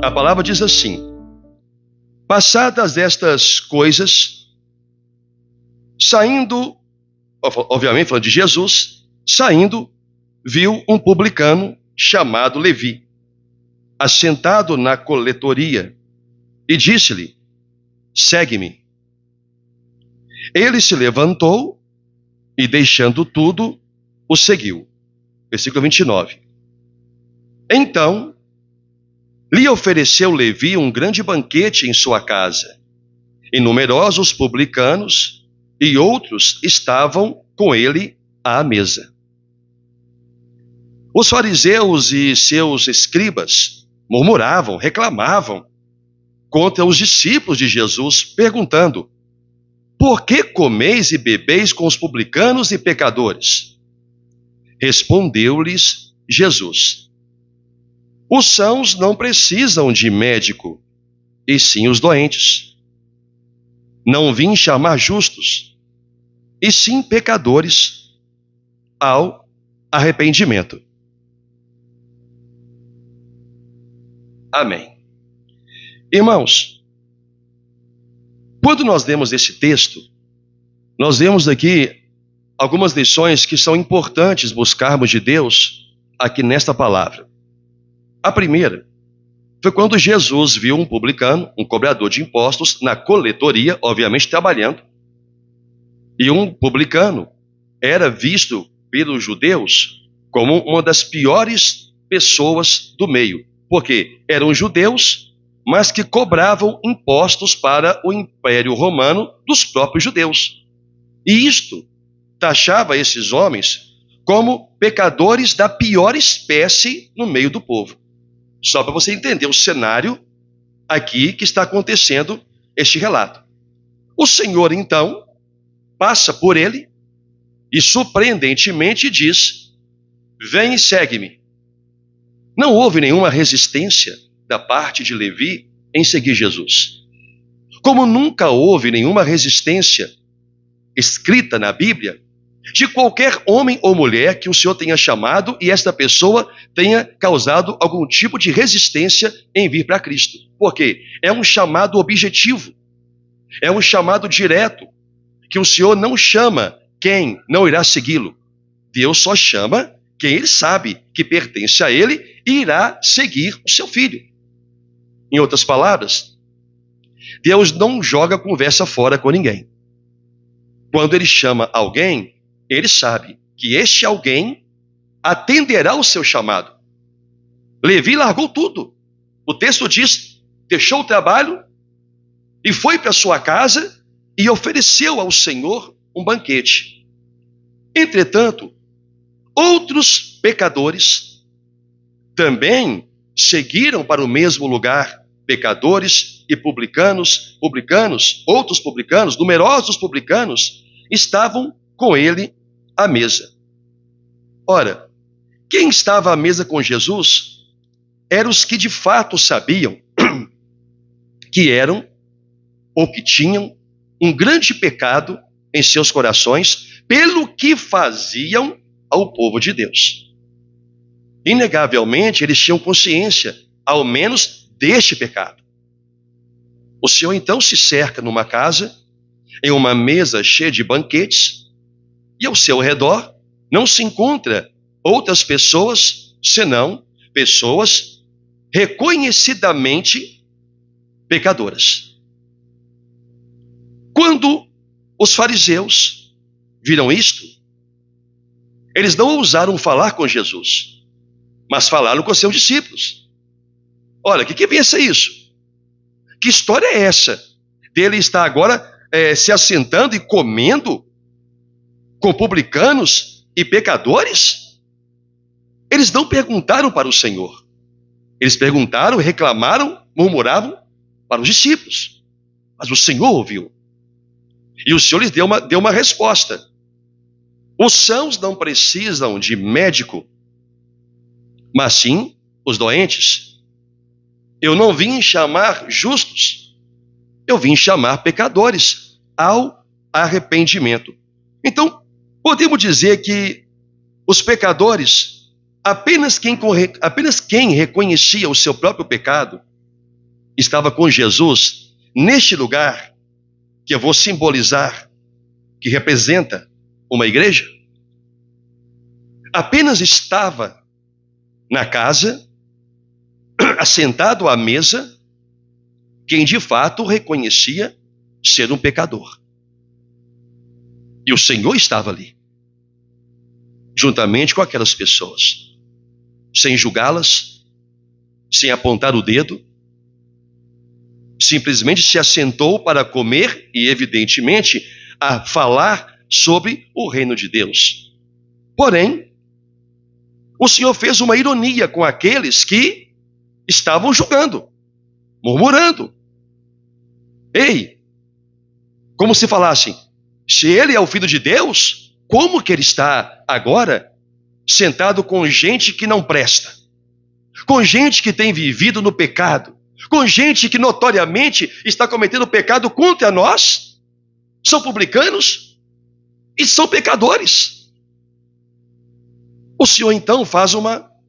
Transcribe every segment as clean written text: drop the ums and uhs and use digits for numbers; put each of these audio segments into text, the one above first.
A palavra diz assim: passadas estas coisas, saindo, obviamente falando de Jesus, saindo, viu um publicano chamado Levi, assentado na coletoria, e disse-lhe: segue-me. Ele se levantou e, deixando tudo, o seguiu. Versículo 29. Então, lhe ofereceu Levi um grande banquete em sua casa, e numerosos publicanos e outros estavam com ele à mesa. Os fariseus e seus escribas murmuravam, reclamavam contra os discípulos de Jesus, perguntando: por que comeis e bebeis com os publicanos e pecadores? Respondeu-lhes Jesus: os sãos não precisam de médico, e sim os doentes. Não vim chamar justos, e sim pecadores ao arrependimento. Amém. Irmãos, quando nós lemos esse texto, nós vemos aqui algumas lições que são importantes buscarmos de Deus aqui nesta palavra. A primeira foi quando Jesus viu um publicano, um cobrador de impostos, na coletoria, obviamente trabalhando. E um publicano era visto pelos judeus como uma das piores pessoas do meio, porque eram judeus, mas que cobravam impostos para o Império Romano dos próprios judeus. E isto taxava esses homens como pecadores da pior espécie no meio do povo. Só para você entender o cenário aqui que está acontecendo este relato. O Senhor, então, passa por ele e surpreendentemente diz: vem e segue-me. Não houve nenhuma resistência da parte de Levi em seguir Jesus. Como nunca houve nenhuma resistência escrita na Bíblia de qualquer homem ou mulher que o Senhor tenha chamado e esta pessoa tenha causado algum tipo de resistência em vir para Cristo. Por quê? É um chamado objetivo, é um chamado direto, que o Senhor não chama quem não irá segui-lo. Deus só chama quem ele sabe que pertence a ele e irá seguir o seu filho. Em outras palavras, Deus não joga conversa fora com ninguém. Quando ele chama alguém, ele sabe que este alguém atenderá o seu chamado. Levi largou tudo. O texto diz: deixou o trabalho e foi para sua casa e ofereceu ao Senhor um banquete. Entretanto, outros pecadores também seguiram para o mesmo lugar. Pecadores e publicanos, outros publicanos, numerosos publicanos, estavam com ele à mesa. Ora, quem estava à mesa com Jesus eram os que de fato sabiam que eram ou que tinham um grande pecado em seus corações pelo que faziam ao povo de Deus. Inegavelmente, eles tinham consciência, ao menos, deste pecado. O Senhor então se cerca numa casa, em uma mesa cheia de banquetes, e ao seu redor não se encontra outras pessoas, senão pessoas reconhecidamente pecadoras. Quando os fariseus viram isto, eles não ousaram falar com Jesus, mas falaram com seus discípulos. Olha, o que pensa isso? Que história é essa? Dele estar agora se assentando e comendo com publicanos e pecadores? Eles não perguntaram para o Senhor. Eles perguntaram, reclamaram, murmuravam para os discípulos. Mas o Senhor ouviu. E o Senhor lhes deu uma resposta. Os sãos não precisam de médico, mas sim os doentes. Eu não vim chamar justos, eu vim chamar pecadores ao arrependimento. Então, podemos dizer que os pecadores, apenas quem reconhecia o seu próprio pecado, estava com Jesus neste lugar que eu vou simbolizar, que representa uma igreja, apenas estava na casa, assentado à mesa, quem de fato reconhecia ser um pecador. E o Senhor estava ali, juntamente com aquelas pessoas, sem julgá-las, sem apontar o dedo, simplesmente se assentou para comer e, evidentemente, a falar sobre o reino de Deus. Porém, o Senhor fez uma ironia com aqueles que estavam julgando, murmurando. Ei, como se falassem, se ele é o Filho de Deus, como que ele está agora sentado com gente que não presta? Com gente que tem vivido no pecado? Com gente que notoriamente está cometendo pecado contra nós? São publicanos e são pecadores. O Senhor então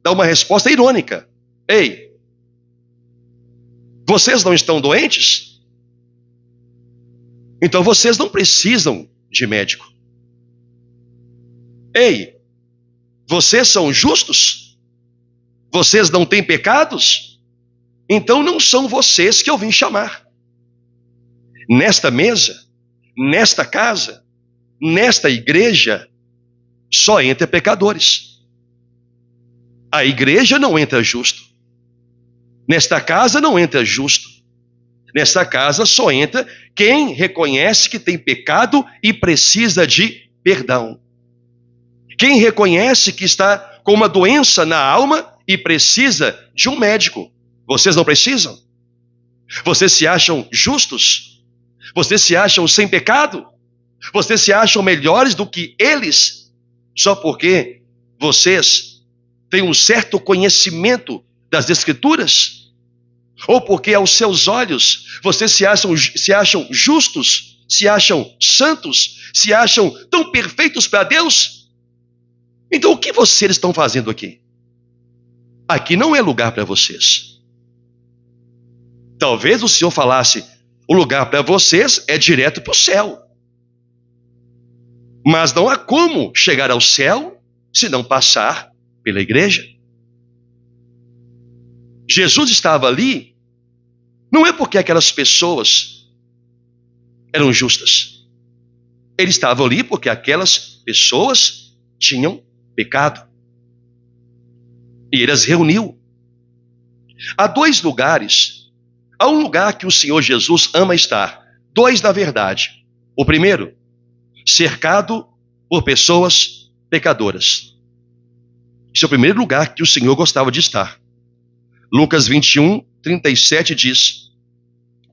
dá uma resposta irônica. Ei, vocês não estão doentes? Então vocês não precisam de médico. Ei, vocês são justos? Vocês não têm pecados? Então não são vocês que eu vim chamar. Nesta mesa, nesta casa, nesta igreja, só entra pecadores. A igreja não entra justo. Nesta casa não entra justo. Nesta casa só entra quem reconhece que tem pecado e precisa de perdão. Quem reconhece que está com uma doença na alma e precisa de um médico. Vocês não precisam? Vocês se acham justos? Vocês se acham sem pecado? Vocês se acham melhores do que eles? Só porque vocês têm um certo conhecimento das Escrituras? Ou porque aos seus olhos vocês se acham justos, se acham santos, se acham tão perfeitos para Deus? Então o que vocês estão fazendo aqui? Aqui não é lugar para vocês. Talvez o Senhor falasse, o lugar para vocês é direto para o céu. Mas não há como chegar ao céu se não passar pela igreja. Jesus estava ali, não é porque aquelas pessoas eram justas. Ele estava ali porque aquelas pessoas tinham pecado. E ele as reuniu. Há dois lugares. Há um lugar que o Senhor Jesus ama estar. Dois, na verdade. O primeiro, cercado por pessoas pecadoras. Esse é o primeiro lugar que o Senhor gostava de estar. Lucas 21, 37 diz,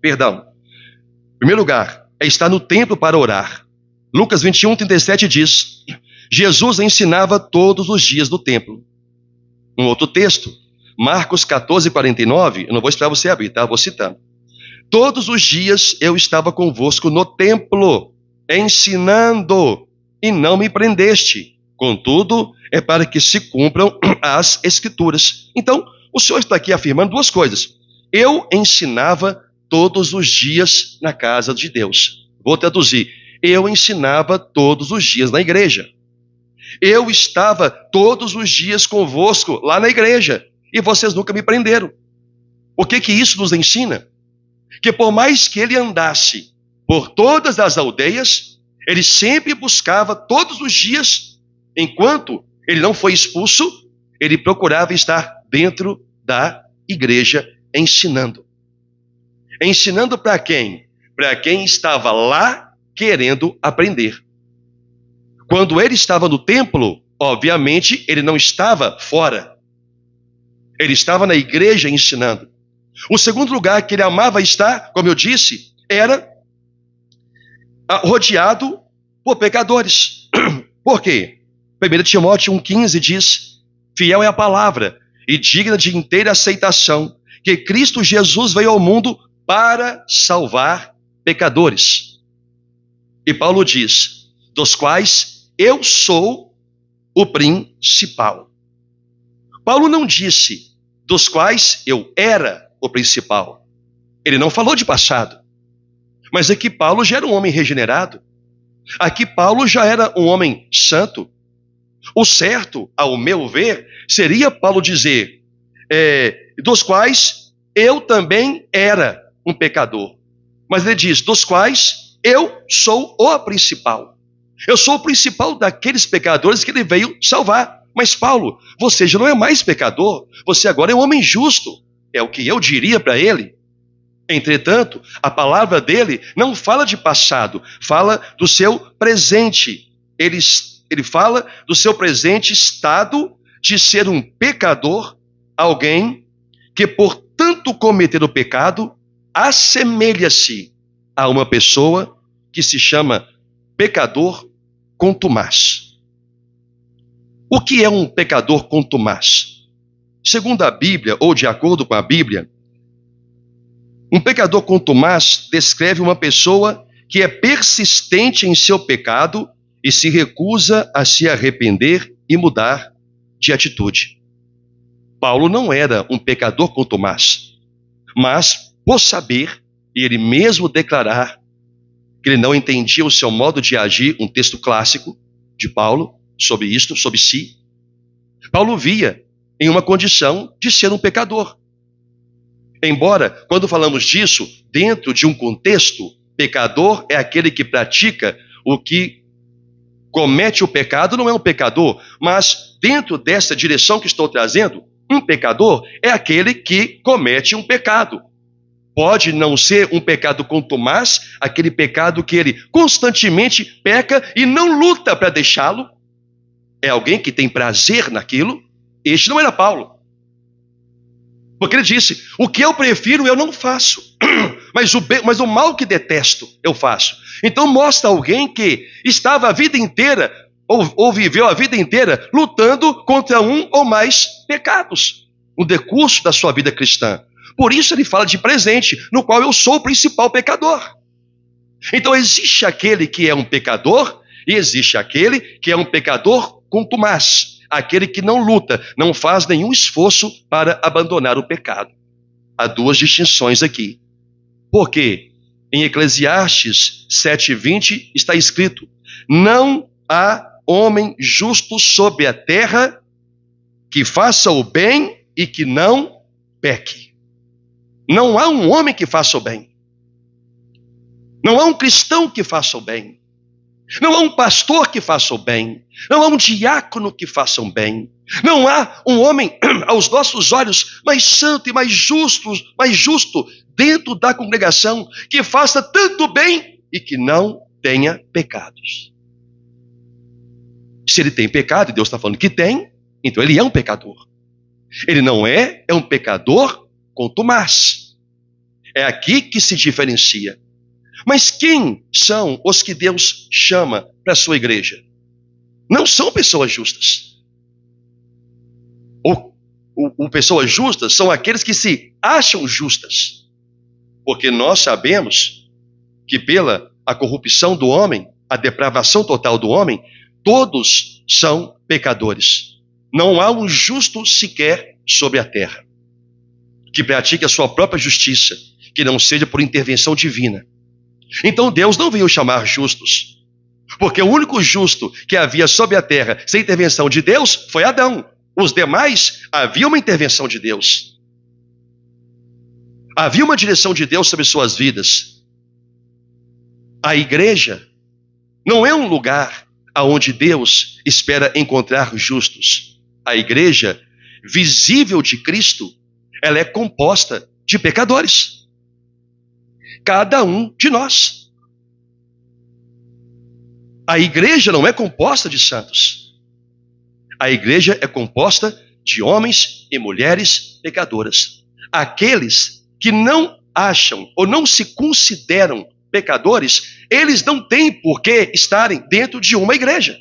primeiro lugar, é estar no templo para orar. Lucas 21, 37 diz, Jesus ensinava todos os dias no templo. Um outro texto, Marcos 14, 49, eu não vou esperar você abrir, tá? Vou citando. Todos os dias eu estava convosco no templo, ensinando, e não me prendeste. Contudo, é para que se cumpram as Escrituras. Então, o Senhor está aqui afirmando duas coisas. Eu ensinava todos os dias na casa de Deus. Vou traduzir. Eu ensinava todos os dias na igreja. Eu estava todos os dias convosco lá na igreja. E vocês nunca me prenderam. O que isso nos ensina? Que por mais que ele andasse por todas as aldeias, ele sempre buscava todos os dias, enquanto ele não foi expulso, ele procurava estar dentro da igreja ensinando. Ensinando para quem? Para quem estava lá querendo aprender. Quando ele estava no templo, obviamente ele não estava fora. Ele estava na igreja ensinando. O segundo lugar que ele amava estar, como eu disse, era rodeado por pecadores. Por quê? 1 Timóteo 1,15 diz, fiel é a palavra e digna de inteira aceitação, que Cristo Jesus veio ao mundo para salvar pecadores. E Paulo diz, dos quais eu sou o principal. Paulo não disse, dos quais eu era o principal. Ele não falou de passado. Mas aqui Paulo já era um homem regenerado. Aqui Paulo já era um homem santo. O certo, ao meu ver, seria Paulo dizer, dos quais eu também era um pecador. Mas ele diz, dos quais eu sou o principal. Eu sou o principal daqueles pecadores que ele veio salvar. Mas Paulo, você já não é mais pecador, você agora é um homem justo. É o que eu diria para ele. Entretanto, a palavra dele não fala de passado, fala do seu presente. Ele fala do seu presente estado de ser um pecador, alguém que por tanto cometer o pecado, assemelha-se a uma pessoa que se chama pecador contumaz. O que é um pecador contumaz? Segundo a Bíblia, ou de acordo com a Bíblia, um pecador contumaz descreve uma pessoa que é persistente em seu pecado e se recusa a se arrepender e mudar de atitude. Paulo não era um pecador contumaz, mas por saber e ele mesmo declarar que ele não entendia o seu modo de agir, um texto clássico de Paulo sobre isto, sobre si, Paulo via em uma condição de ser um pecador. Embora, quando falamos disso, dentro de um contexto, pecador é aquele que pratica o que comete o pecado, não é um pecador, mas dentro dessa direção que estou trazendo, um pecador é aquele que comete um pecado. Pode não ser um pecado contumaz, aquele pecado que ele constantemente peca e não luta para deixá-lo. É alguém que tem prazer naquilo. Este não era Paulo. Porque ele disse, o que eu prefiro eu não faço, mas o mal que detesto eu faço. Então mostra alguém que estava a vida inteira, ou viveu a vida inteira, lutando contra um ou mais pecados, no decurso da sua vida cristã. Por isso ele fala de presente, no qual eu sou o principal pecador. Então existe aquele que é um pecador, e existe aquele que é um pecador contumaz. Aquele que não luta, não faz nenhum esforço para abandonar o pecado. Há duas distinções aqui. Porque em Eclesiastes 7:20 está escrito, não há homem justo sobre a terra que faça o bem e que não peque. Não há um homem que faça o bem. Não há um cristão que faça o bem. Não há um pastor que faça o bem. Não há um diácono que faça o bem. Não há um homem, aos nossos olhos, mais santo e mais justo dentro da congregação, que faça tanto bem e que não tenha pecados. Se ele tem pecado, e Deus está falando que tem, então ele é um pecador. Ele não é um pecador contumaz. É aqui que se diferencia. Mas quem são os que Deus chama para a sua igreja? Não são pessoas justas. Ou pessoas justas são aqueles que se acham justas. Porque nós sabemos que pela a corrupção do homem, a depravação total do homem, todos são pecadores. Não há um justo sequer sobre a terra que pratique a sua própria justiça, que não seja por intervenção divina. Então Deus não veio chamar justos, porque o único justo que havia sobre a terra sem intervenção de Deus foi Adão. Os demais, havia uma intervenção de Deus. Havia uma direção de Deus sobre suas vidas. A igreja não é um lugar onde Deus espera encontrar justos. A igreja visível de Cristo, ela é composta de pecadores. Cada um de nós. A igreja não é composta de santos. A igreja é composta de homens e mulheres pecadoras. Aqueles que não acham ou não se consideram pecadores, eles não têm por que estarem dentro de uma igreja.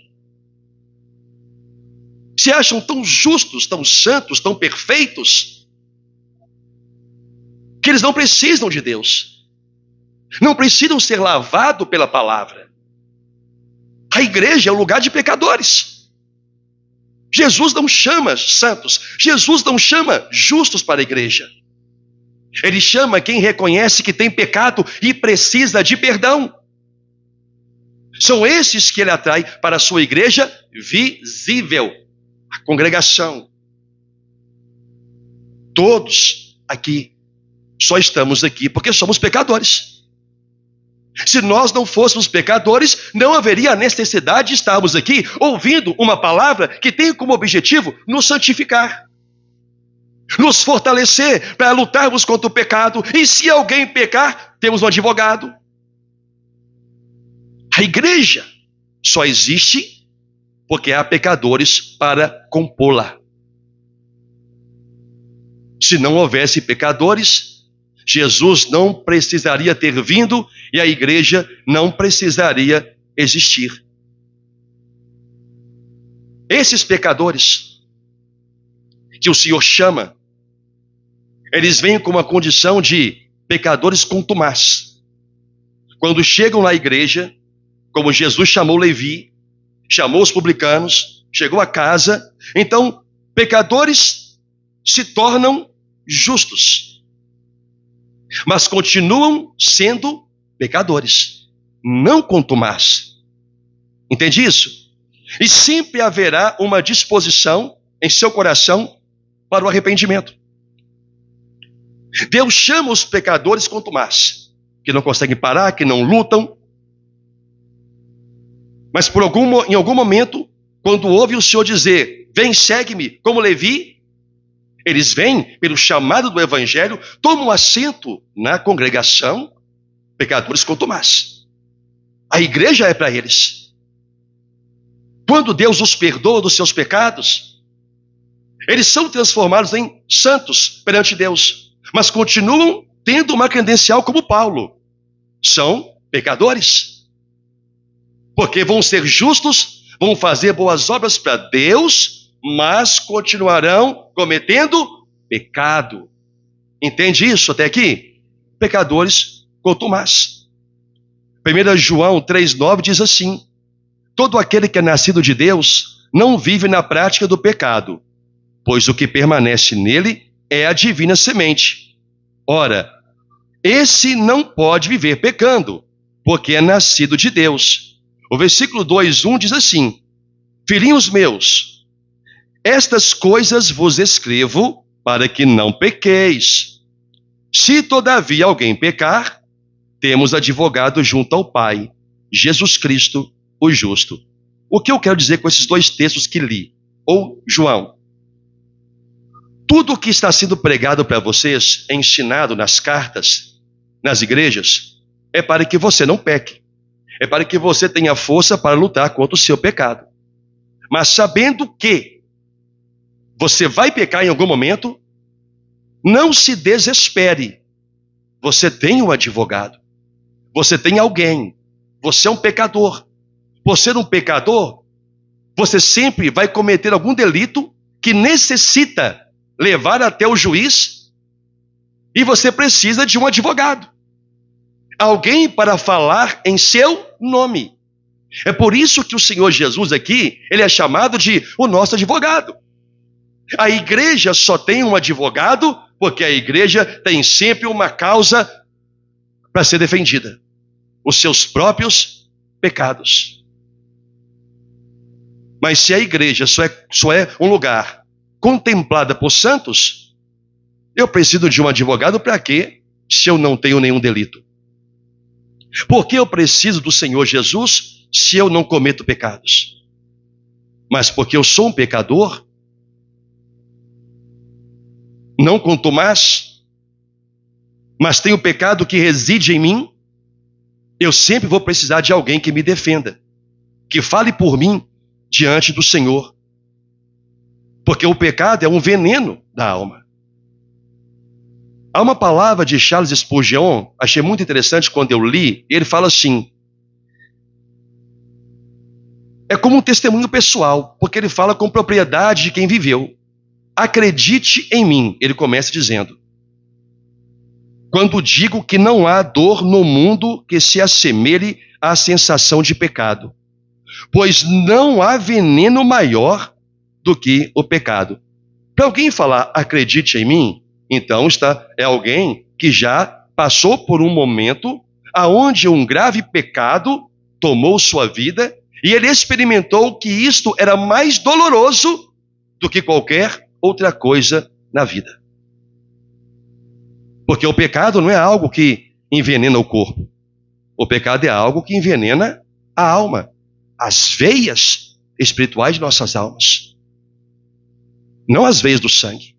Se acham tão justos, tão santos, tão perfeitos, que eles não precisam de Deus. Não precisam ser lavados pela palavra. A igreja é um lugar de pecadores. Jesus não chama santos. Jesus não chama justos para a igreja. Ele chama quem reconhece que tem pecado e precisa de perdão. São esses que ele atrai para a sua igreja visível, a congregação. Todos aqui só estamos aqui porque somos pecadores. Se nós não fôssemos pecadores, não haveria necessidade de estarmos aqui ouvindo uma palavra que tem como objetivo nos santificar, nos fortalecer para lutarmos contra o pecado. E se alguém pecar, temos um advogado. A igreja só existe porque há pecadores para compô-la. Se não houvesse pecadores, Jesus não precisaria ter vindo e a igreja não precisaria existir. Esses pecadores que o Senhor chama, eles vêm com uma condição de pecadores contumaz. Quando chegam na igreja, como Jesus chamou Levi, chamou os publicanos, chegou a casa, então pecadores se tornam justos, mas continuam sendo pecadores, não contumaz. Entende isso? E sempre haverá uma disposição em seu coração para o arrependimento. Deus chama os pecadores contumaz, que não conseguem parar, que não lutam, mas em algum momento, quando ouve o Senhor dizer, vem, segue-me, como Levi, eles vêm pelo chamado do Evangelho, tomam assento na congregação, pecadores contumaz. A igreja é para eles. Quando Deus os perdoa dos seus pecados, eles são transformados em santos perante Deus, mas continuam tendo uma credencial como Paulo. São pecadores. Porque vão ser justos, vão fazer boas obras para Deus, mas continuarão cometendo pecado. Entende isso até aqui? Pecadores contumaz. 1 João 3,9 diz assim: todo aquele que é nascido de Deus não vive na prática do pecado, pois o que permanece nele é a divina semente. Ora, esse não pode viver pecando, porque é nascido de Deus. O versículo 2:1 diz assim: filhinhos meus, estas coisas vos escrevo para que não pequeis. Se todavia alguém pecar, temos advogado junto ao Pai, Jesus Cristo, o justo. O que eu quero dizer com esses dois textos que li? Ou João, tudo o que está sendo pregado para vocês, ensinado nas cartas, nas igrejas, é para que você não peque. É para que você tenha força para lutar contra o seu pecado. Mas sabendo que você vai pecar em algum momento, não se desespere. Você tem um advogado. Você tem alguém. Você é um pecador. Por ser um pecador, você sempre vai cometer algum delito que necessita levar até o juiz e você precisa de um advogado. Alguém para falar em seu nome. É por isso que o Senhor Jesus aqui, ele é chamado de o nosso advogado. A igreja só tem um advogado porque a igreja tem sempre uma causa para ser defendida. Os seus próprios pecados. Mas se a igreja só é um lugar contemplada por santos, eu preciso de um advogado para quê? Se eu não tenho nenhum delito. Por que eu preciso do Senhor Jesus se eu não cometo pecados? Mas porque eu sou um pecador, não contumaz, mas tenho pecado que reside em mim, eu sempre vou precisar de alguém que me defenda, que fale por mim diante do Senhor. Porque o pecado é um veneno da alma. Há uma palavra de Charles Spurgeon, achei muito interessante quando eu li, ele fala assim, é como um testemunho pessoal, porque ele fala com propriedade de quem viveu. Acredite em mim, ele começa dizendo, quando digo que não há dor no mundo que se assemelhe à sensação de pecado, pois não há veneno maior do que o pecado. Para alguém falar, acredite em mim, Então é alguém que já passou por um momento aonde um grave pecado tomou sua vida e ele experimentou que isto era mais doloroso do que qualquer outra coisa na vida. Porque o pecado não é algo que envenena o corpo. O pecado é algo que envenena a alma, as veias espirituais de nossas almas. Não as veias do sangue.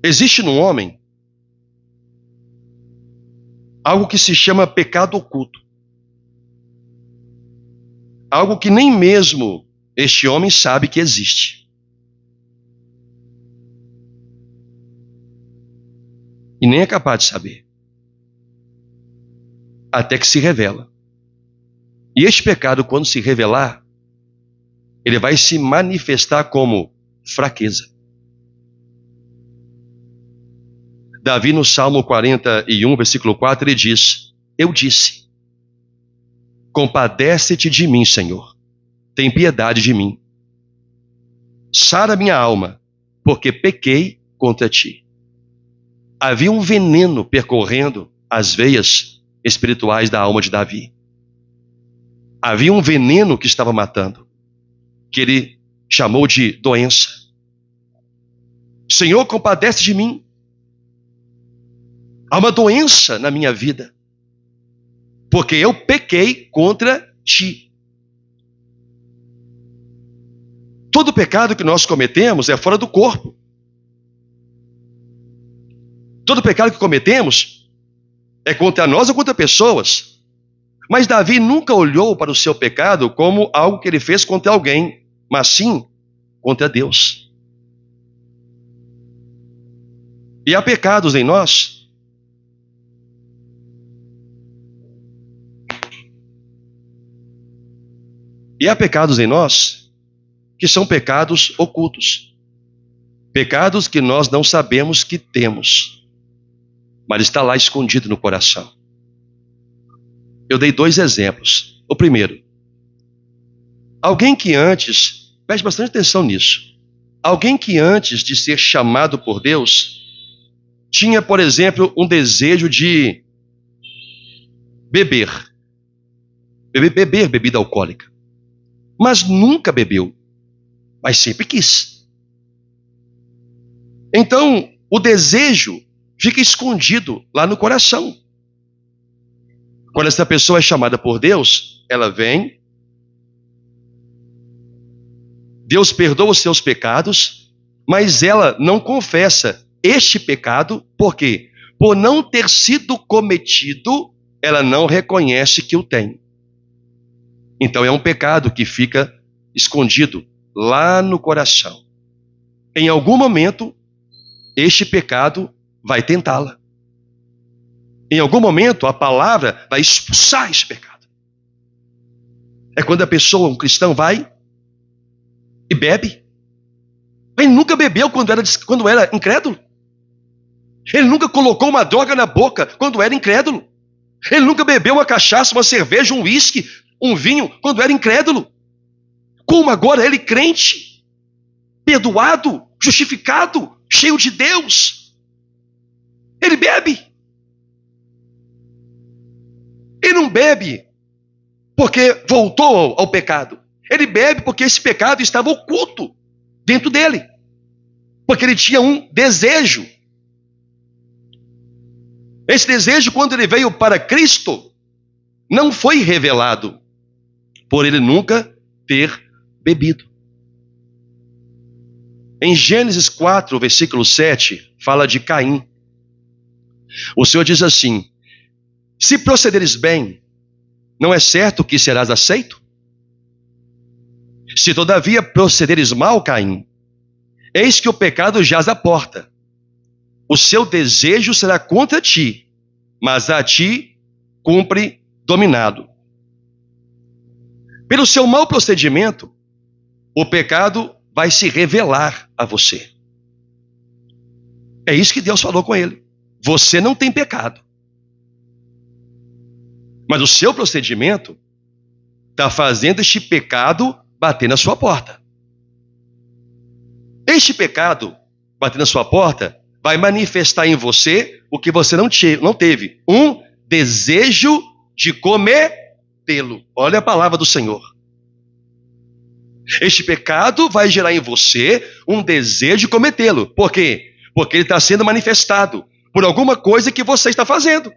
Existe no homem algo que se chama pecado oculto. Algo que nem mesmo este homem sabe que existe. E nem é capaz de saber. Até que se revela. E este pecado, quando se revelar, ele vai se manifestar como fraqueza. Davi, no Salmo 41, versículo 4, ele diz: eu disse, compadece-te de mim, Senhor, tem piedade de mim. Sara minha alma, porque pequei contra ti. Havia um veneno percorrendo as veias espirituais da alma de Davi. Havia um veneno que estava matando, que ele chamou de doença. Senhor, compadece de mim. Há uma doença na minha vida, porque eu pequei contra ti. Todo pecado que nós cometemos é fora do corpo. Todo pecado que cometemos é contra nós ou contra pessoas. Mas Davi nunca olhou para o seu pecado como algo que ele fez contra alguém, mas sim contra Deus. E há pecados em nós que são pecados ocultos. Pecados que nós não sabemos que temos, mas está lá escondido no coração. Eu dei 2 exemplos. O primeiro, alguém que antes, preste bastante atenção nisso, alguém que antes de ser chamado por Deus, tinha, por exemplo, um desejo de beber bebida alcoólica. Mas nunca bebeu, mas sempre quis. Então, o desejo fica escondido lá no coração. Quando essa pessoa é chamada por Deus, ela vem, Deus perdoa os seus pecados, mas ela não confessa este pecado, por quê? Por não ter sido cometido, ela não reconhece que o tem. Então é um pecado que fica escondido lá no coração. Em algum momento, este pecado vai tentá-la. Em algum momento, a palavra vai expulsar esse pecado. É quando a pessoa, um cristão, vai e bebe. Ele nunca bebeu quando era incrédulo. Ele nunca colocou uma droga na boca quando era incrédulo. Ele nunca bebeu uma cachaça, uma cerveja, um uísque, um vinho, quando era incrédulo. Como agora ele crente, perdoado, justificado, cheio de Deus, ele bebe. Ele não bebe porque voltou ao pecado. Ele bebe porque esse pecado estava oculto dentro dele. Porque ele tinha um desejo. Esse desejo, quando ele veio para Cristo, não foi revelado por ele nunca ter bebido. Em Gênesis 4, versículo 7, fala de Caim. O Senhor diz assim: se procederes bem, não é certo que serás aceito? Se todavia procederes mal, Caim, eis que o pecado jaz à porta. O seu desejo será contra ti, mas a ti cumpre dominado. Pelo seu mau procedimento, o pecado vai se revelar a você. É isso que Deus falou com ele. Você não tem pecado. Mas o seu procedimento está fazendo este pecado bater na sua porta. Este pecado, batendo na sua porta, vai manifestar em você o que você não teve. Um desejo de cometê-lo. Olha a palavra do Senhor. Este pecado vai gerar em você um desejo de cometê-lo. Por quê? Porque ele está sendo manifestado por alguma coisa que você está fazendo.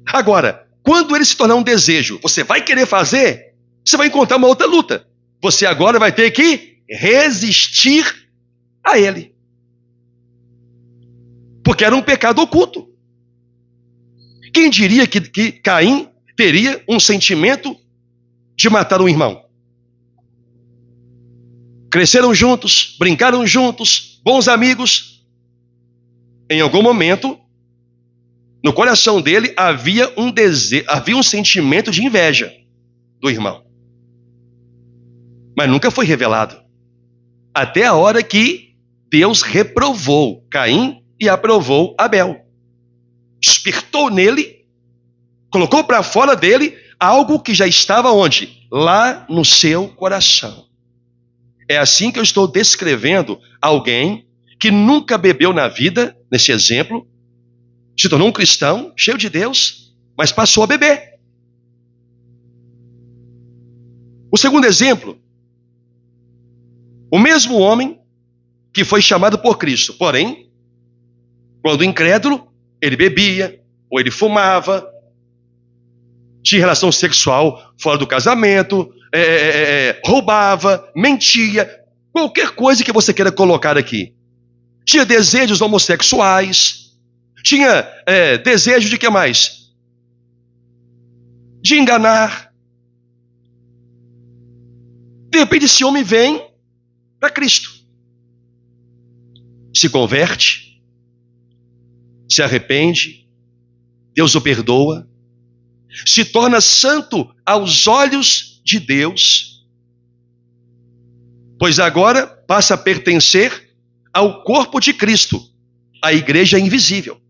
Agora, quando ele se tornar um desejo, você vai querer fazer, você vai encontrar uma outra luta. Você agora vai ter que resistir a ele. Porque era um pecado oculto. Quem diria que Caim teria um sentimento de matar um irmão? Cresceram juntos, brincaram juntos, bons amigos. Em algum momento, no coração dele havia um desejo, havia um sentimento de inveja do irmão. Mas nunca foi revelado. Até a hora que Deus reprovou Caim e aprovou Abel. Despertou nele, colocou para fora dele algo que já estava onde? Lá no seu coração. É assim que eu estou descrevendo alguém que nunca bebeu na vida, nesse exemplo, se tornou um cristão, cheio de Deus, mas passou a beber. O segundo exemplo, o mesmo homem que foi chamado por Cristo, porém, quando incrédulo, ele bebia, ou ele fumava, tinha relação sexual fora do casamento, roubava, mentia, qualquer coisa que você queira colocar aqui. Tinha desejos homossexuais, tinha desejo de que mais? De enganar. De repente esse homem vem para Cristo. Se converte, se arrepende, Deus o perdoa, se torna santo aos olhos de Deus, pois agora passa a pertencer ao corpo de Cristo, a igreja invisível.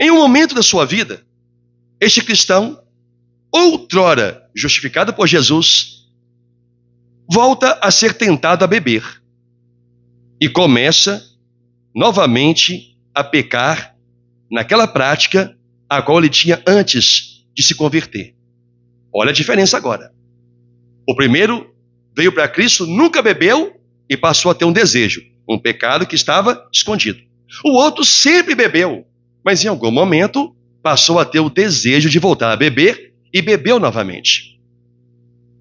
Em um momento da sua vida, este cristão, outrora justificado por Jesus, volta a ser tentado a beber e começa novamente a pecar naquela prática a qual ele tinha antes de se converter. Olha a diferença agora. O primeiro veio para Cristo, nunca bebeu e passou a ter um desejo, um pecado que estava escondido. O outro sempre bebeu, mas em algum momento passou a ter o desejo de voltar a beber e bebeu novamente.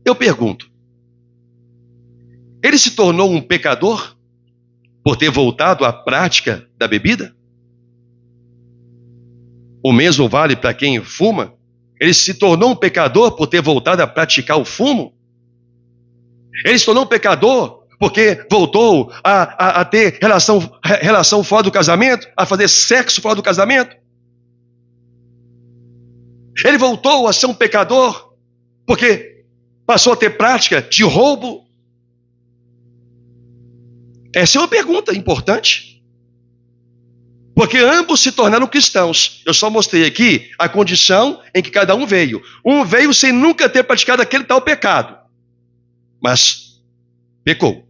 Eu pergunto, ele se tornou um pecador por ter voltado à prática da bebida? O mesmo vale para quem fuma? Ele se tornou um pecador por ter voltado a praticar o fumo? Ele se tornou um pecador porque voltou a ter relação fora do casamento, a fazer sexo fora do casamento? Ele voltou a ser um pecador porque passou a ter prática de roubo? Essa é uma pergunta importante. Porque ambos se tornaram cristãos. Eu só mostrei aqui a condição em que cada um veio. Um veio sem nunca ter praticado aquele tal pecado, mas pecou.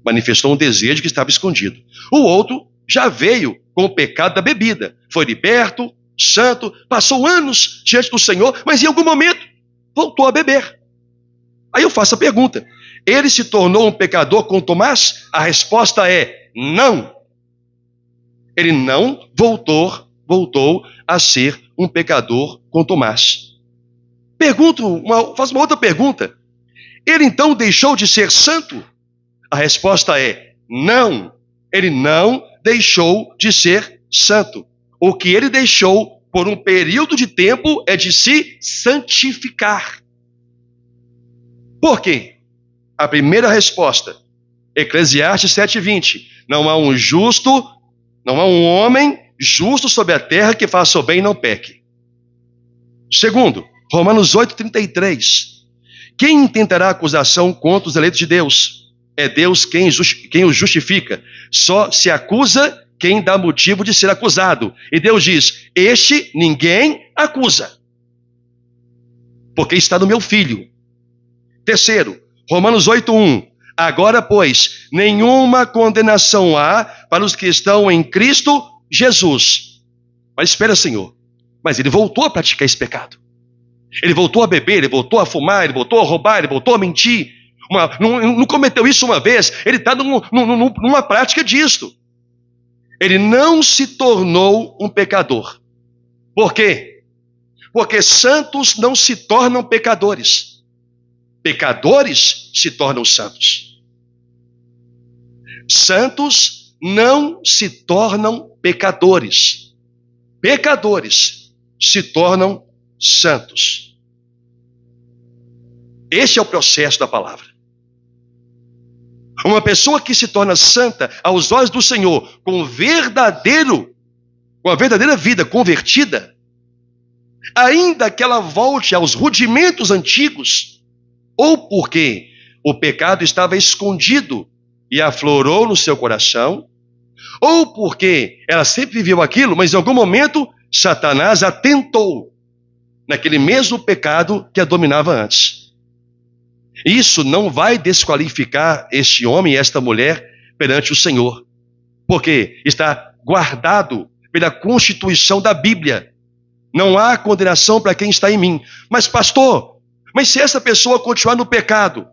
Manifestou um desejo que estava escondido. O outro já veio com o pecado da bebida. Foi liberto, santo, passou anos diante do Senhor, mas em algum momento voltou a beber. Aí eu faço a pergunta: ele se tornou um pecador com Tomás? A resposta é não. Ele não voltou a ser um pecador com Tomás. Faço uma outra pergunta. Ele então deixou de ser santo? A resposta é não. Ele não deixou de ser santo. O que ele deixou por um período de tempo é de se santificar. Por quê? A primeira resposta, Eclesiastes 7:20. Não há um homem justo sobre a terra que faça o bem e não peque. Segundo, Romanos 8:33. Quem intentará acusação contra os eleitos de Deus? É Deus quem os justifica. Só se acusa quem dá motivo de ser acusado. E Deus diz: este ninguém acusa, porque está no meu Filho. Terceiro, Romanos 8:1. Agora, pois, nenhuma condenação há para os que estão em Cristo Jesus. Mas espera, Senhor. Mas ele voltou a praticar esse pecado. Ele voltou a beber, ele voltou a fumar, ele voltou a roubar, ele voltou a mentir. Não cometeu isso uma vez, ele está numa prática disto. Ele não se tornou um pecador. Por quê? Porque santos não se tornam pecadores. Pecadores se tornam santos. Santos não se tornam pecadores. Pecadores se tornam santos. Este é o processo da palavra. Uma pessoa que se torna santa aos olhos do Senhor, com a verdadeira vida convertida, ainda que ela volte aos rudimentos antigos, ou porque o pecado estava escondido e aflorou no seu coração, ou porque ela sempre viveu aquilo, mas em algum momento Satanás a tentou naquele mesmo pecado que a dominava antes. Isso não vai desqualificar este homem e esta mulher perante o Senhor, porque está guardado pela constituição da Bíblia. Não há condenação para quem está em mim. Mas pastor, se essa pessoa continuar no pecado,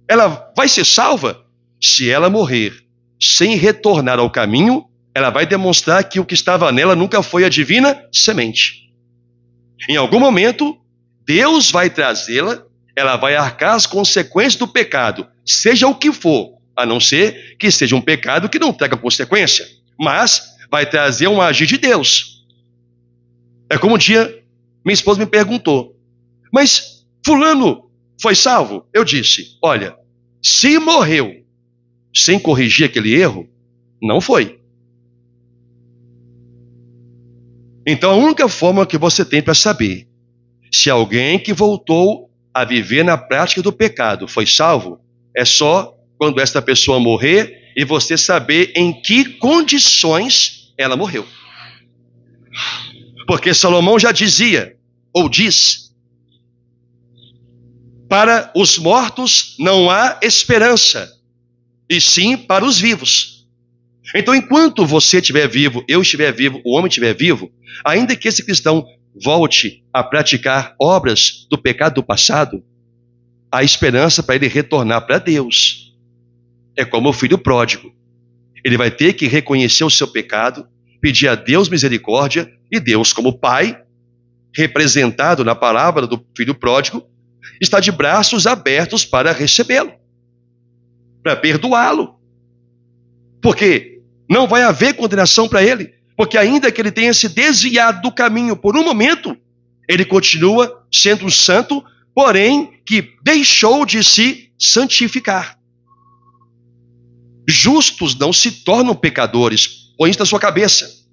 ela vai ser salva? Se ela morrer sem retornar ao caminho, ela vai demonstrar que o que estava nela nunca foi a divina semente. Em algum momento, Deus vai trazê-la, ela vai arcar as consequências do pecado, seja o que for, a não ser que seja um pecado que não traga consequência, mas vai trazer um agir de Deus. É como um dia, minha esposa me perguntou, mas fulano foi salvo? Eu disse, olha, se morreu sem corrigir aquele erro, não foi. Então a única forma que você tem para saber se alguém que voltou a viver na prática do pecado foi salvo, é só quando esta pessoa morrer e você saber em que condições ela morreu. Porque Salomão já dizia, ou diz, para os mortos não há esperança, e sim para os vivos. Então, enquanto você estiver vivo, eu estiver vivo, o homem estiver vivo, ainda que esse cristão volte a praticar obras do pecado do passado, há esperança para ele retornar para Deus. É como o filho pródigo. Ele vai ter que reconhecer o seu pecado, pedir a Deus misericórdia, e Deus, como pai, representado na palavra do filho pródigo, está de braços abertos para recebê-lo, para perdoá-lo. Porque não vai haver condenação para ele, porque ainda que ele tenha se desviado do caminho por um momento, ele continua sendo um santo, porém que deixou de se santificar. Justos não se tornam pecadores, põe isso na sua cabeça.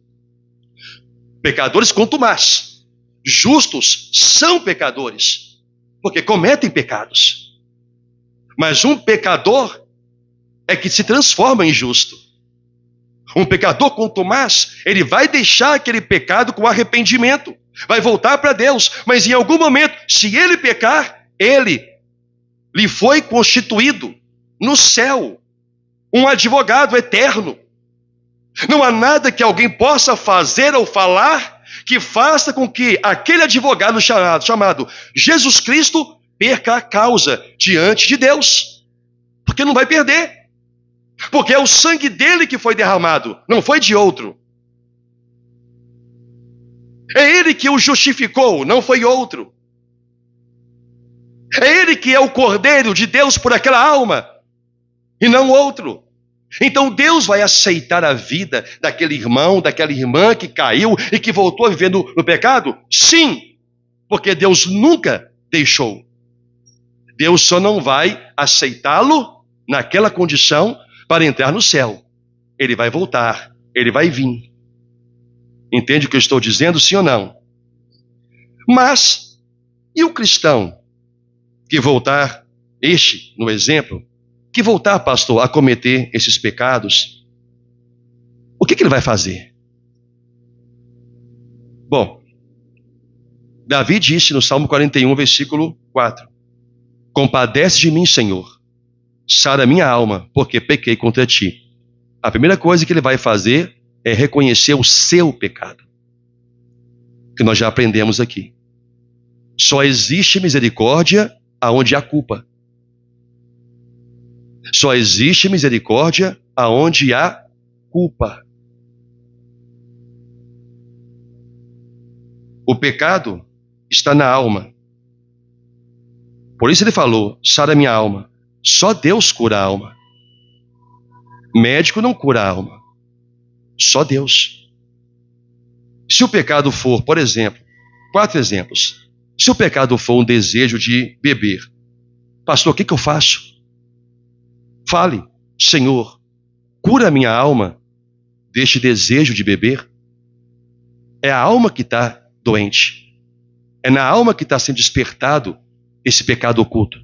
Pecadores quanto mais. Justos são pecadores, porque cometem pecados. Mas um pecador é que se transforma em justo. Um pecador quanto mais, ele vai deixar aquele pecado com arrependimento, vai voltar para Deus, mas em algum momento, se ele pecar, lhe foi constituído no céu um advogado eterno. Não há nada que alguém possa fazer ou falar que faça com que aquele advogado chamado Jesus Cristo perca a causa diante de Deus. Porque não vai perder. Porque é o sangue dele que foi derramado, não foi de outro. É ele que o justificou, não foi outro. É ele que é o Cordeiro de Deus por aquela alma, e não outro. Então Deus vai aceitar a vida daquele irmão, daquela irmã que caiu e que voltou a viver no pecado? Sim, porque Deus nunca deixou. Deus só não vai aceitá-lo naquela condição para entrar no céu. Ele vai voltar, ele vai vir. Entende o que eu estou dizendo, sim ou não? Mas, e o cristão que voltar, no exemplo, que voltar, pastor, a cometer esses pecados, o que ele vai fazer? Bom, Davi disse no Salmo 41, versículo 4, Compadece de mim, Senhor. Sara minha alma, porque pequei contra ti. A primeira coisa que ele vai fazer é reconhecer o seu pecado, que nós já aprendemos aqui. Só existe misericórdia aonde há culpa. Só existe misericórdia aonde há culpa. O pecado está na alma. Por isso ele falou, sara minha alma. Só Deus cura a alma. Médico não cura a alma. Só Deus. Se o pecado for, por exemplo, 4 exemplos. Se o pecado for um desejo de beber, pastor, o que eu faço? Fale, Senhor, cura a minha alma deste desejo de beber. É a alma que está doente. É na alma que está sendo despertado esse pecado oculto.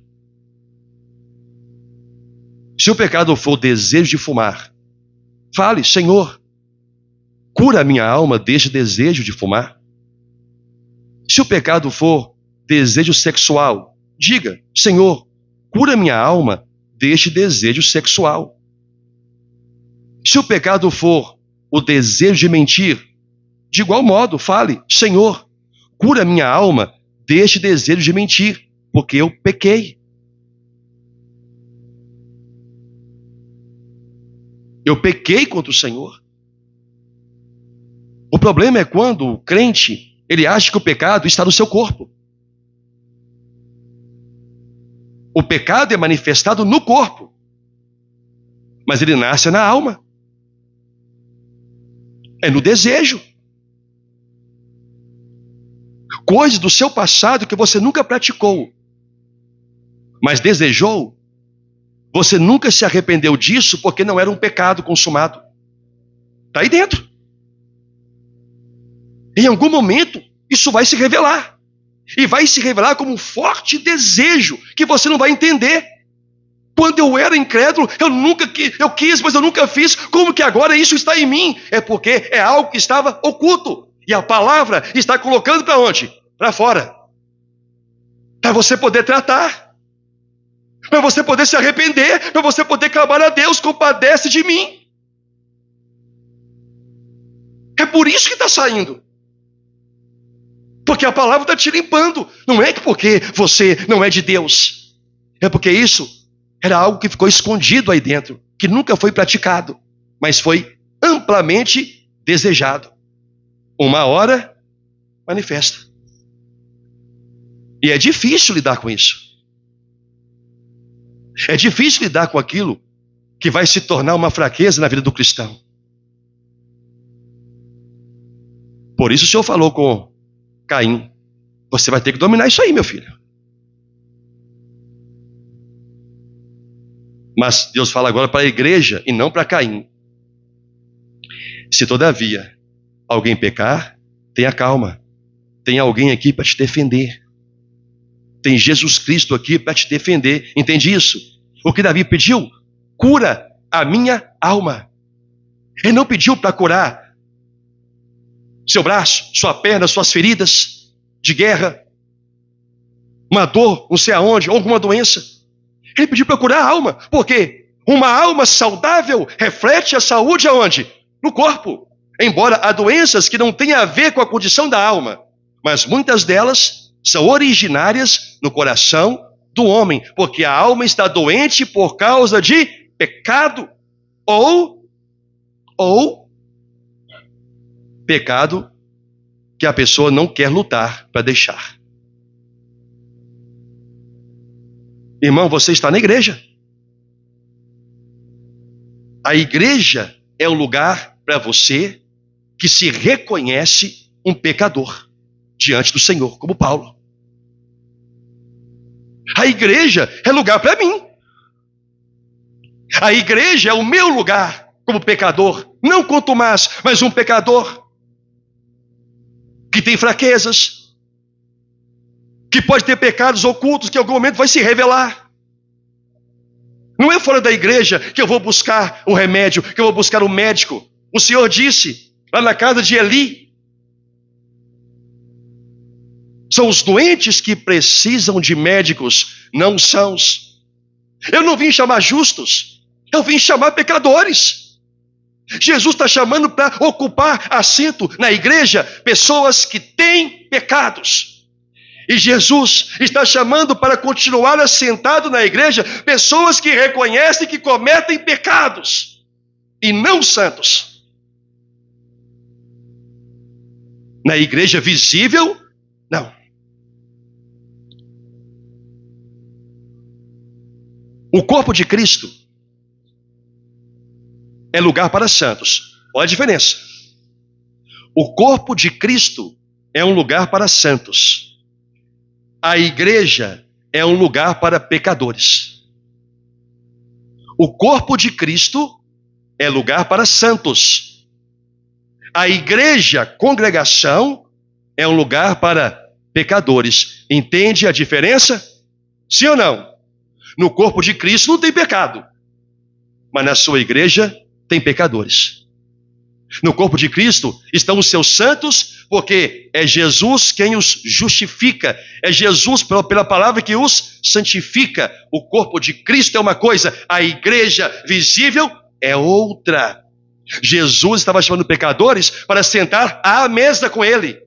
Se o pecado for o desejo de fumar, fale, Senhor, cura a minha alma deste desejo de fumar. Se o pecado for desejo sexual, diga, Senhor, cura minha alma deste desejo sexual. Se o pecado for o desejo de mentir, de igual modo, fale, Senhor, cura minha alma deste desejo de mentir, porque eu pequei. Eu pequei contra o Senhor. O problema é quando o crente, ele acha que o pecado está no seu corpo. O pecado é manifestado no corpo, mas ele nasce na alma. É no desejo. Coisas do seu passado que você nunca praticou, mas desejou. Você nunca se arrependeu disso porque não era um pecado consumado. Está aí dentro. Em algum momento, isso vai se revelar. E vai se revelar como um forte desejo que você não vai entender. Quando eu era incrédulo, eu quis, mas eu nunca fiz. Como que agora isso está em mim? É porque é algo que estava oculto. E a palavra está colocando para onde? Para fora. Para você poder tratar. Para você poder se arrepender. Para você poder clamar a Deus, compadece de mim. É por isso que está saindo. Porque a palavra está te limpando. Não é que porque você não é de Deus. É porque isso era algo que ficou escondido aí dentro. Que nunca foi praticado. Mas foi amplamente desejado. Uma hora, manifesta. E é difícil lidar com isso. É difícil lidar com aquilo que vai se tornar uma fraqueza na vida do cristão. Por isso o Senhor falou com Caim, você vai ter que dominar isso aí, meu filho. Mas Deus fala agora para a igreja e não para Caim. Se todavia alguém pecar, tenha calma. Tem alguém aqui para te defender. Tem Jesus Cristo aqui para te defender. Entende isso? O que Davi pediu? Cura a minha alma. Ele não pediu para curar seu braço, sua perna, suas feridas de guerra, uma dor, não sei aonde, ou alguma doença. Ele pediu para curar a alma. Por quê? Uma alma saudável reflete a saúde aonde? No corpo. Embora há doenças que não têm a ver com a condição da alma, mas muitas delas são originárias no coração do homem, porque a alma está doente por causa de pecado ou pecado que a pessoa não quer lutar para deixar. Irmão, você está na igreja. A igreja é o lugar para você que se reconhece um pecador diante do Senhor, como Paulo. A igreja é lugar para mim. A igreja é o meu lugar como pecador, não contumaz, mas um pecador que tem fraquezas, que pode ter pecados ocultos que em algum momento vai se revelar. Não é fora da igreja que eu vou buscar o remédio, que eu vou buscar o médico. O Senhor disse lá na casa de Eli, São os doentes que precisam de médicos, não os sãos. Eu não vim chamar justos, eu vim chamar pecadores. Jesus está chamando para ocupar assento na igreja pessoas que têm pecados. E Jesus está chamando para continuar assentado na igreja pessoas que reconhecem que cometem pecados e não santos. Na igreja visível, não. O corpo de Cristo é lugar para santos. Olha a diferença. O corpo de Cristo é um lugar para santos. A igreja é um lugar para pecadores. O corpo de Cristo é lugar para santos. A igreja, congregação, é um lugar para pecadores. Entende a diferença? Sim ou não? No corpo de Cristo não tem pecado, mas na sua igreja tem pecadores. No corpo de Cristo estão os seus santos, porque é Jesus quem os justifica. É Jesus, pela palavra, que os santifica. O corpo de Cristo é uma coisa, a igreja visível é outra. Jesus estava chamando pecadores para sentar à mesa com ele,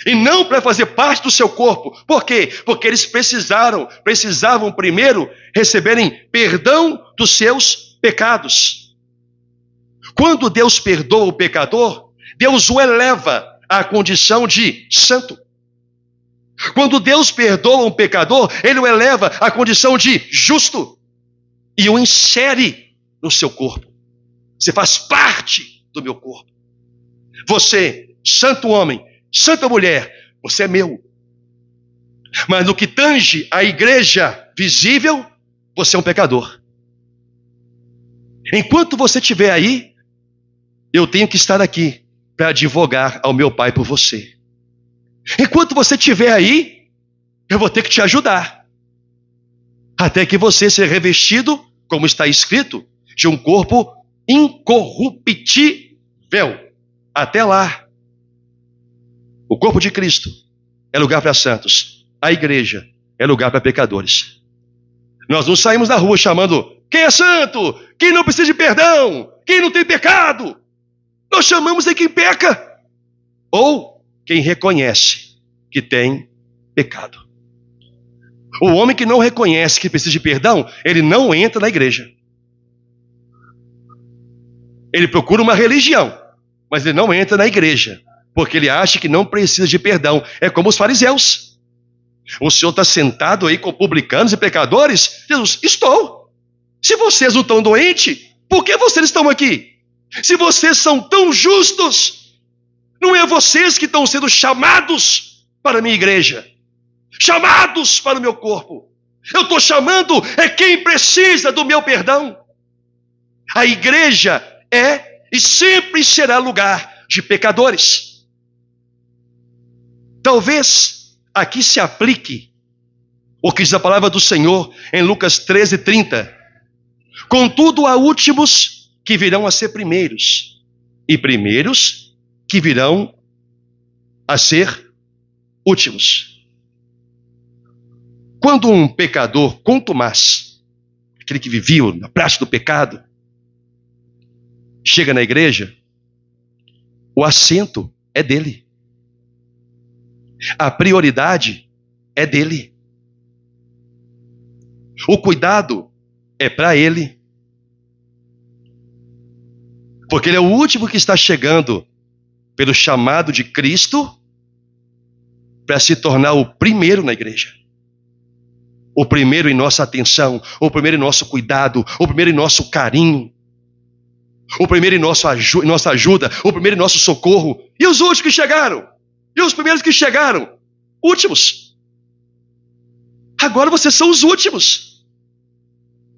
e não para fazer parte do seu corpo. Por quê? Porque eles precisavam primeiro receberem perdão dos seus pecados. Quando Deus perdoa o pecador, Deus o eleva à condição de santo. Quando Deus perdoa um pecador, Ele o eleva à condição de justo e o insere no seu corpo. Você faz parte do meu corpo. Você, santo homem, santa mulher, você é meu. Mas no que tange a igreja visível, você é um pecador. Enquanto você estiver aí, eu tenho que estar aqui para advogar ao meu Pai por você. Enquanto você estiver aí, eu vou ter que te ajudar, até que você seja revestido, como está escrito, de um corpo incorruptível. Até lá. O corpo de Cristo é lugar para santos. A igreja é lugar para pecadores. Nós não saímos na rua chamando quem é santo, quem não precisa de perdão, quem não tem pecado. Nós chamamos de quem peca, ou quem reconhece que tem pecado. O homem que não reconhece que precisa de perdão, ele não entra na igreja. Ele procura uma religião, mas ele não entra na igreja, porque ele acha que não precisa de perdão. É como os fariseus. O Senhor está sentado aí com publicanos e pecadores? Jesus, estou. Se vocês não estão doentes, por que vocês estão aqui? Se vocês são tão justos, não é vocês que estão sendo chamados para a minha igreja, chamados para o meu corpo. Eu estou chamando é quem precisa do meu perdão. A igreja é e sempre será lugar de pecadores. Talvez aqui se aplique o que diz a palavra do Senhor em Lucas 13:30. Contudo, há últimos que virão a ser primeiros, e primeiros que virão a ser últimos. Quando um pecador contumaz, aquele que vivia na prática do pecado, chega na igreja, o assento é dele. A prioridade é dele. O cuidado é para ele. Porque ele é o último que está chegando pelo chamado de Cristo para se tornar o primeiro na igreja. O primeiro em nossa atenção, o primeiro em nosso cuidado, o primeiro em nosso carinho, o primeiro em nossa ajuda, o primeiro em nosso socorro. E os últimos que chegaram? E os primeiros que chegaram? Últimos. Agora vocês são os últimos.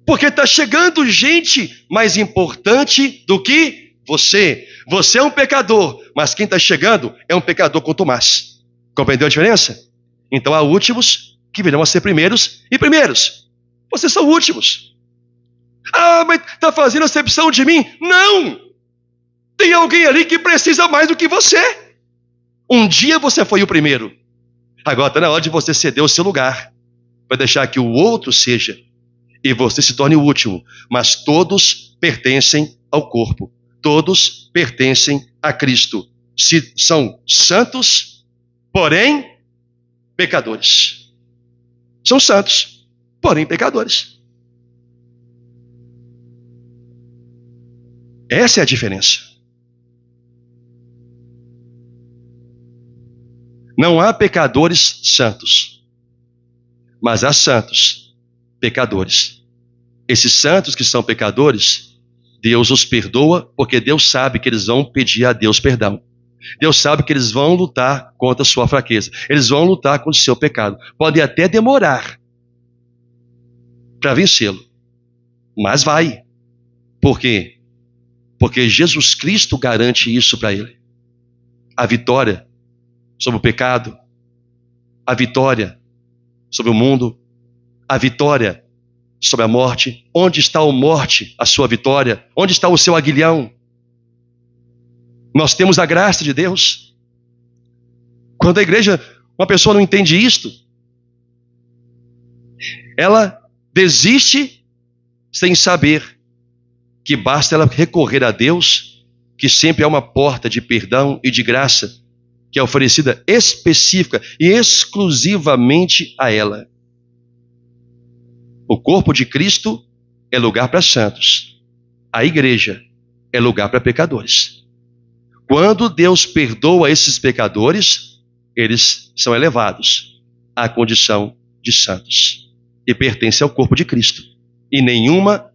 Porque está chegando gente mais importante do que você. Você é um pecador, mas quem está chegando é um pecador contumaz. Compreendeu a diferença? Então há últimos que virão a ser primeiros e primeiros. Vocês são últimos. Ah, mas está fazendo acepção de mim? Não! Tem alguém ali que precisa mais do que você. Um dia você foi o primeiro. Agora está na hora de você ceder o seu lugar, para deixar que o outro seja, e você se torne o último. Mas todos pertencem ao corpo. Todos pertencem a Cristo. Se são santos, porém pecadores. São santos, porém pecadores. Essa é a diferença. Não há pecadores santos, mas há santos pecadores. Esses santos que são pecadores, Deus os perdoa, porque Deus sabe que eles vão pedir a Deus perdão. Deus sabe que eles vão lutar contra a sua fraqueza. Eles vão lutar contra o seu pecado. Pode até demorar para vencê-lo, mas vai. Por quê? Porque Jesus Cristo garante isso para ele. A vitória sobre o pecado, a vitória sobre o mundo, a vitória sobre a morte. Onde está a morte, a sua vitória? Onde está o seu aguilhão? Nós temos a graça de Deus. Quando a igreja, uma pessoa não entende isto, ela desiste sem saber que basta ela recorrer a Deus, que sempre é uma porta de perdão e de graça, que é oferecida específica e exclusivamente a ela. O corpo de Cristo é lugar para santos. A igreja é lugar para pecadores. Quando Deus perdoa esses pecadores, eles são elevados à condição de santos e pertencem ao corpo de Cristo. E nenhuma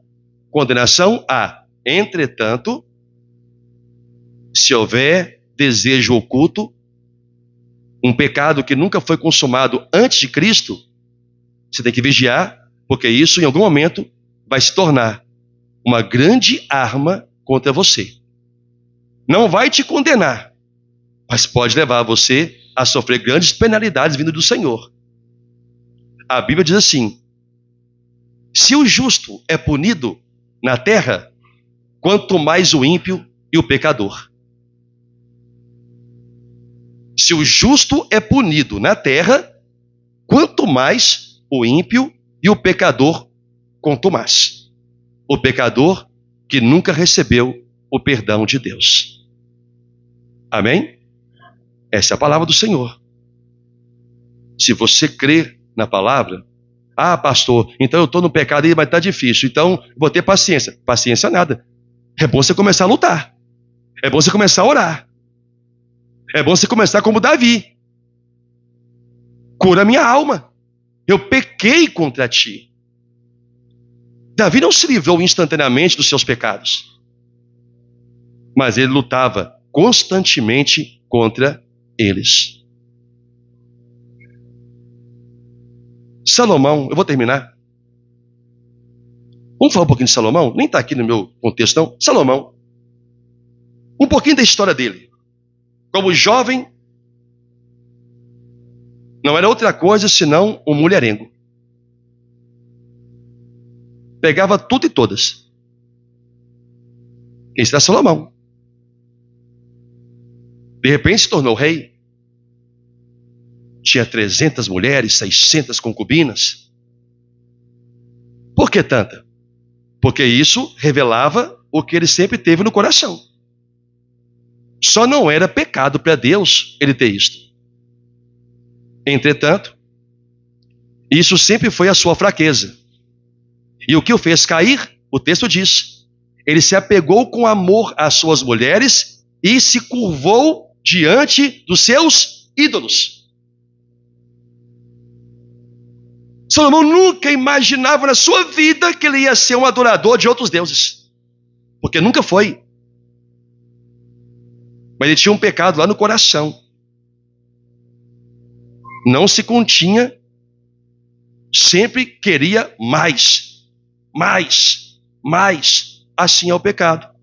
condenação há. Entretanto, se houver desejo oculto, um pecado que nunca foi consumado antes de Cristo, você tem que vigiar, porque isso em algum momento vai se tornar uma grande arma contra você. Não vai te condenar, mas pode levar você a sofrer grandes penalidades vindo do Senhor. A Bíblia diz assim: se o justo é punido na terra, quanto mais o ímpio e o pecador. Se o justo é punido na terra, quanto mais o ímpio e o pecador, quanto mais. O pecador que nunca recebeu o perdão de Deus. Amém? Essa é a palavra do Senhor. Se você crer na palavra, ah, pastor, então eu estou no pecado aí, mas está difícil, então vou ter paciência. Paciência nada. É bom você começar a lutar. É bom você começar a orar. É bom você começar como Davi. Cura minha alma. Eu pequei contra ti. Davi não se livrou instantaneamente dos seus pecados, mas ele lutava constantemente contra eles. Salomão, eu vou terminar. Vamos falar um pouquinho de Salomão? Nem está aqui no meu contexto, não. Salomão. Um pouquinho da história dele. Como jovem, não era outra coisa senão um mulherengo. Pegava tudo e todas. Esse era Salomão. De repente se tornou rei. Tinha 300 mulheres, 600 concubinas. Por que tanta? Porque isso revelava o que ele sempre teve no coração. Só não era pecado para Deus ele ter isto. Entretanto, isso sempre foi a sua fraqueza. E o que o fez cair, o texto diz, ele se apegou com amor às suas mulheres e se curvou diante dos seus ídolos. Salomão nunca imaginava na sua vida que ele ia ser um adorador de outros deuses. Porque nunca foi. Mas ele tinha um pecado lá no coração. Não se continha, sempre queria mais, mais, mais. Assim é o pecado.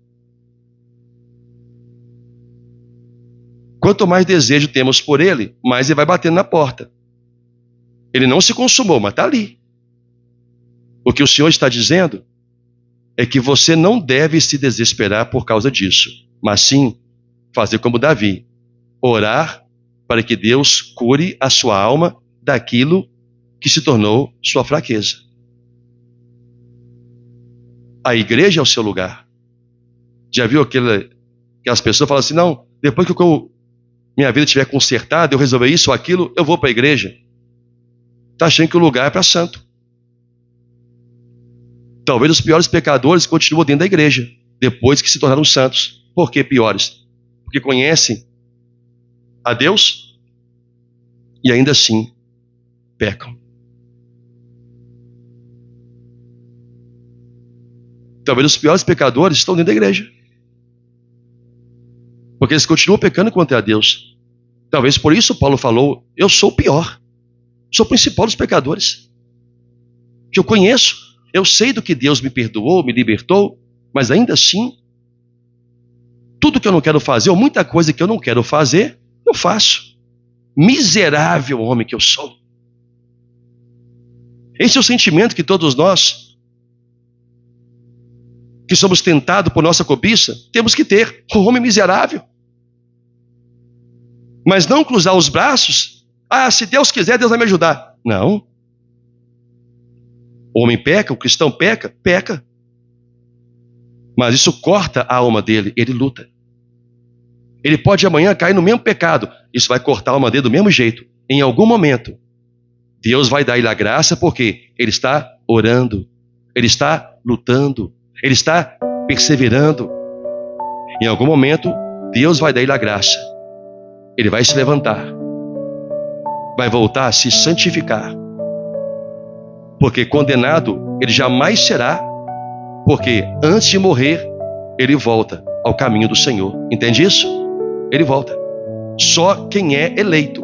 Quanto mais desejo temos por ele, mais ele vai batendo na porta. Ele não se consumou, mas está ali. O que o Senhor está dizendo é que você não deve se desesperar por causa disso, mas sim fazer como Davi, orar para que Deus cure a sua alma daquilo que se tornou sua fraqueza. A igreja é o seu lugar. Já viu aquelas pessoas que falam assim, não, depois que minha vida estiver consertada, eu resolver isso ou aquilo, eu vou para a igreja. Está achando que o lugar é para santo. Talvez os piores pecadores continuam dentro da igreja, depois que se tornaram santos. Por que piores? Porque conhecem a Deus e ainda assim pecam. Talvez os piores pecadores estão dentro da igreja, porque eles continuam pecando contra Deus. Talvez por isso Paulo falou, eu sou o pior, sou o principal dos pecadores, que eu conheço, eu sei do que Deus me perdoou, me libertou, mas ainda assim, tudo que eu não quero fazer, ou muita coisa que eu não quero fazer, eu faço. Miserável homem que eu sou. Esse é o sentimento que todos nós, que somos tentados por nossa cobiça, temos que ter. O homem miserável. Mas não cruzar os braços. Ah, se Deus quiser, Deus vai me ajudar. Não. O homem peca, o cristão peca, peca. Mas isso corta a alma dele, ele luta. Ele pode amanhã cair no mesmo pecado. Isso vai cortar a alma dele do mesmo jeito. Em algum momento, Deus vai dar ele a graça porque ele está orando, ele está lutando, ele está perseverando. Em algum momento, Deus vai dar ele a graça. Ele vai se levantar, vai voltar a se santificar. Porque condenado ele jamais será, porque antes de morrer, ele volta ao caminho do Senhor. Entende isso? Ele volta. Só quem é eleito